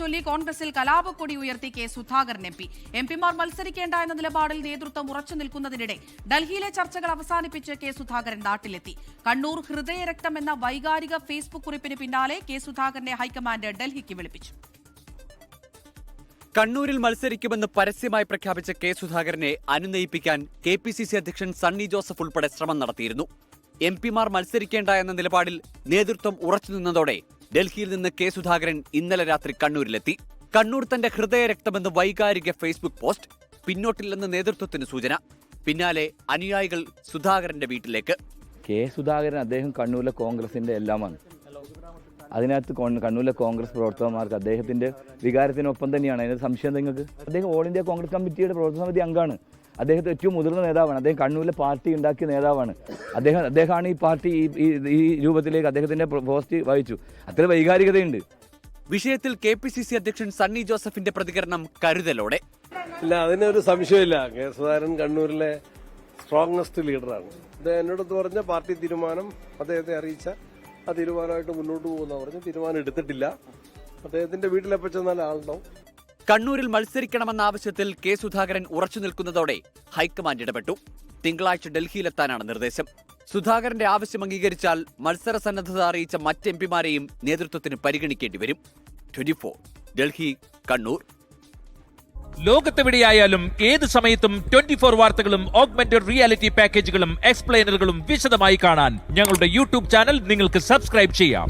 ചൊല്ലി കോൺഗ്രസിൽ കലാപക്കൊടി ഉയർത്തി കെ സുധാകരൻ എം പി. എംപിമാർ മത്സരിക്കേണ്ട എന്ന നിലപാടിൽ നേതൃത്വം ഉറച്ചു നിൽക്കുന്നതിനിടെ ഡൽഹിയിലെ ചർച്ചകൾ അവസാനിപ്പിച്ച് കെ സുധാകരൻ നാട്ടിലെത്തി. കണ്ണൂർ ഹൃദയരക്തം എന്ന വൈകാരിക ഫേസ്ബുക്ക് കുറിപ്പിന് പിന്നാലെ കെ സുധാകരനെ ഹൈക്കമാൻഡ് ഡൽഹിക്ക് വിളിപ്പിച്ചു. കണ്ണൂരിൽ മത്സരിക്കുമെന്ന് പരസ്യമായി പ്രഖ്യാപിച്ച കെ സുധാകരനെ അനുനയിപ്പിക്കാൻ KPCC അധ്യക്ഷൻ സണ്ണി ജോസഫ് ഉൾപ്പെടെ ശ്രമം നടത്തിയിരുന്നു. എംപിമാർ മത്സരിക്കേണ്ട എന്ന നിലപാടിൽ നേതൃത്വം ഉറച്ചുനിന്നതോടെ ഡൽഹിയിൽ നിന്ന് കെ സുധാകരൻ ഇന്നലെ രാത്രി കണ്ണൂരിലെത്തി. കണ്ണൂർ തന്റെ ഹൃദയരക്തമെന്ന് വൈകാരിക ഫേസ്ബുക്ക് പോസ്റ്റ്. പിന്നോട്ടില്ലെന്ന് നേതൃത്വത്തിന് സൂചന. പിന്നാലെ അനുയായികൾ സുധാകരന്റെ വീട്ടിലേക്ക്. കെ സുധാകരൻ അദ്ദേഹം കണ്ണൂരിലെ കോൺഗ്രസിന്റെ എല്ലാമാണ്. അതിനകത്ത് കണ്ണൂരിലെ കോൺഗ്രസ് പ്രവർത്തകന്മാർക്ക് അദ്ദേഹത്തിന്റെ വികാരത്തിനൊപ്പം തന്നെയാണ്. അതിന് സംശയം നിങ്ങൾക്ക്? അദ്ദേഹം ഓൾ ഇന്ത്യ കോൺഗ്രസ് കമ്മിറ്റിയുടെ പ്രവർത്തന സമിതി അംഗമാണ്. അദ്ദേഹത്തെ ഏറ്റവും മുതിർന്ന നേതാവാണ്. അദ്ദേഹം കണ്ണൂരിലെ പാർട്ടി ഉണ്ടാക്കിയ നേതാവാണ്. അദ്ദേഹമാണ് ഈ പാർട്ടി ഈ രൂപത്തിലേക്ക് അദ്ദേഹത്തിന്റെ പോസ്റ്റ് വഹിച്ചു. അത്ര വൈകാരികതയുണ്ട്. വിഷയത്തിൽ KPCC അധ്യക്ഷൻ സണ്ണി ജോസഫിന്റെ പ്രതികരണം കരുതലോടെ. ഇല്ല, അതിനൊരു സംശയമില്ല. കെ സുധാകരൻ കണ്ണൂരിലെ സ്ട്രോങ്സ്റ്റ് ലീഡറാണ്. അദ്ദേഹം എന്നോട് പറഞ്ഞ പാർട്ടി തീരുമാനം അദ്ദേഹത്തെ അറിയിച്ച ആ തീരുമാനമായിട്ട് മുന്നോട്ട് പോകുന്ന പറഞ്ഞ് തീരുമാനം എടുത്തിട്ടില്ല. അദ്ദേഹത്തിന്റെ വീട്ടിലെപ്പോ ചെന്നാൽ ആളുണ്ടാവും. കണ്ണൂരിൽ മത്സരിക്കണമെന്ന ആവശ്യത്തിൽ കെ സുധാകരൻ ഉറച്ചു നിൽക്കുന്നതോടെ ഹൈക്കമാൻഡ് ഇടപെട്ടു. തിങ്കളാഴ്ച ഡൽഹിയിലെത്താനാണ് നിർദ്ദേശം. സുധാകരന്റെ ആവശ്യം അംഗീകരിച്ചാൽ മത്സര സന്നദ്ധത അറിയിച്ച മറ്റ് എംപിമാരെയും നേതൃത്വത്തിന് പരിഗണിക്കേണ്ടി വരും. 24 ഡൽഹി, കണ്ണൂർ. ലോകത്തെവിടെയായാലും ഏത് സമയത്തും 24 വാർത്തകളും ഓഗ്മെന്റഡ് റിയാലിറ്റി പാക്കേജുകളും എക്സ്പ്ലെയിനറുകളും വിശദമായി കാണാൻ ഞങ്ങളുടെ യൂട്യൂബ് ചാനൽ നിങ്ങൾക്ക് സബ്സ്ക്രൈബ് ചെയ്യാം.